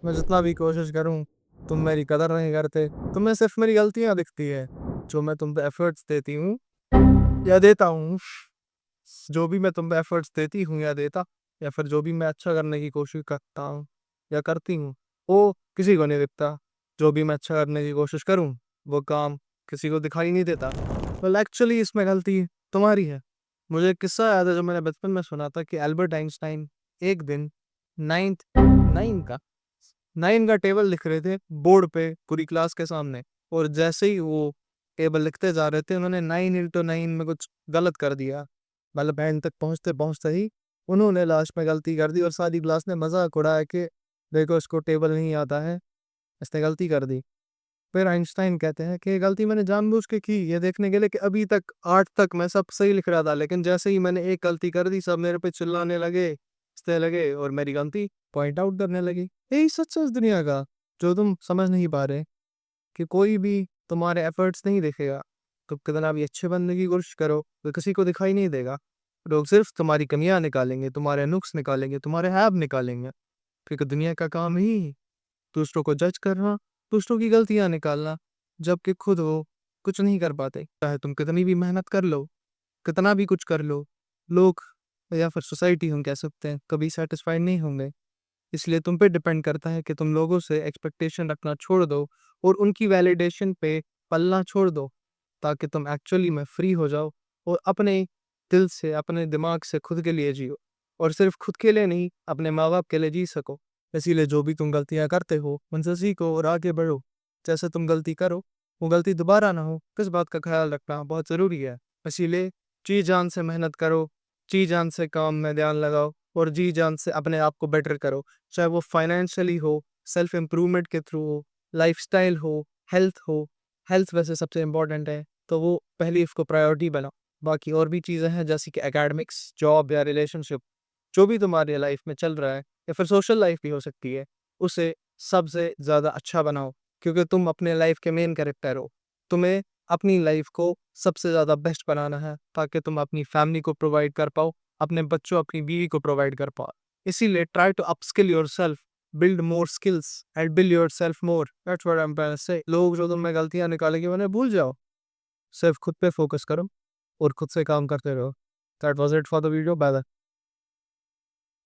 मैं जितना भी कोशिश करूँ, तुम मेरी कदर नहीं करते। तुम्हें सिर्फ़ मेरी गलतियाँ दिखती है, जो मैं तुम पे एफ़र्ट्स देती हूँ या देता हूँ। जो भी मैं तुम पे एफ़र्ट्स देती हूँ या देता, या फिर जो भी मैं अच्छा करने की कोशिश करता हूँ या करती हूँ, वो किसी को नहीं दिखता। जो भी मैं अच्छा करने की कोशिश करूँ, वो काम किसी को दिखाई नहीं देता। वेल एक्चुअली इसमें गलती तुम्हारी है। मुझे एक किस्सा याद है जो मैंने बचपन में सुना था कि एल्बर्ट आइंस्टाइन एक दिन 9th 9 का 9 का टेबल लिख रहे थे बोर्ड पे पूरी क्लास के सामने, और जैसे ही वो टेबल लिखते जा रहे थे, उन्होंने 9 इंटू 9 में कुछ गलत कर दिया। मतलब एंड तक पहुँचते-पहुँचते ही उन्होंने लास्ट में गलती कर दी और सारी क्लास ने मज़ाक उड़ाया कि देखो इसको टेबल नहीं आता है, इसने गलती कर दी। फिर आइंस्टाइन कहते हैं कि ये गलती मैंने जानबूझ के की, ये देखने के लिए कि अभी तक 8 तक मैं सब सही लिख रहा था, लेकिन जैसे ही मैंने एक गलती कर दी, सब मेरे पे चिल्लाने लगे, हँसने लगे और मेरी गलती पॉइंट आउट करने लगे। यही सच है इस दुनिया का, जो तुम समझ नहीं पा रहे, कि कोई भी तुम्हारे एफर्ट्स नहीं देखेगा। तुम कितना भी अच्छे बनने की कोशिश करो, तो किसी को दिखाई नहीं देगा। लोग सिर्फ तुम्हारी कमियाँ निकालेंगे, तुम्हारे नुक्स निकालेंगे, तुम्हारे ऐब निकालेंगे, क्योंकि दुनिया का काम ही दूसरों को जज करना, दूसरों की गलतियाँ निकालना, जबकि खुद वो कुछ नहीं कर पाते। चाहे तुम कितनी भी मेहनत कर लो, कितना भी कुछ कर लो, लोग या फिर सोसाइटी हम कह सकते हैं, कभी सैटिस्फाइड नहीं होंगे। इसलिए तुम पे डिपेंड करता है कि तुम लोगों से एक्सपेक्टेशन रखना छोड़ दो और उनकी वैलिडेशन पे पलना छोड़ दो, ताकि तुम एक्चुअली में फ्री हो जाओ और अपने दिल से, अपने दिमाग से खुद के लिए जियो, और सिर्फ खुद के लिए नहीं, अपने माँ-बाप के लिए जी सको। इसीलिए जो भी तुम गलतियाँ करते हो, उनसे सीखो और आगे बढ़ो। जैसे तुम गलती करो, वो गलती दोबारा ना हो, इस बात का ख़्याल रखना बहुत ज़रूरी है। इसीलिए जी-जान से मेहनत करो, जी-जान से काम में ध्यान लगाओ और जी-जान से अपने आप को बेटर करो। चाहे वो फाइनेंशियली हो, सेल्फ इम्प्रूवमेंट के थ्रू हो, लाइफ़स्टाइल हो, हेल्थ हो। हेल्थ वैसे सबसे इम्पोर्टेंट है, तो वो पहली इसको प्रायोरिटी बनाओ। बाकी और भी चीज़ें हैं जैसे कि एकेडमिक्स, जॉब या रिलेशनशिप, जो भी तुम्हारी लाइफ में चल रहा है या फिर सोशल लाइफ भी हो सकती है, उसे सबसे ज़्यादा अच्छा बनाओ, क्योंकि तुम अपने लाइफ के मेन कैरेक्टर हो। तुम्हें अपनी लाइफ को सबसे ज़्यादा बेस्ट बनाना है, ताकि तुम अपनी फैमिली को प्रोवाइड कर पाओ, अपने बच्चों, अपनी बीवी को प्रोवाइड कर पाओ। इसीलिए try to upskill yourself, build more skills and build yourself more. That's what I am trying to say. लोग जो तुम में गलतियाँ निकालेंगे उन्हें भूल जाओ। सिर्फ खुद पे फोकस करो और खुद से काम करते रहो। That was it for the video. Bye bye.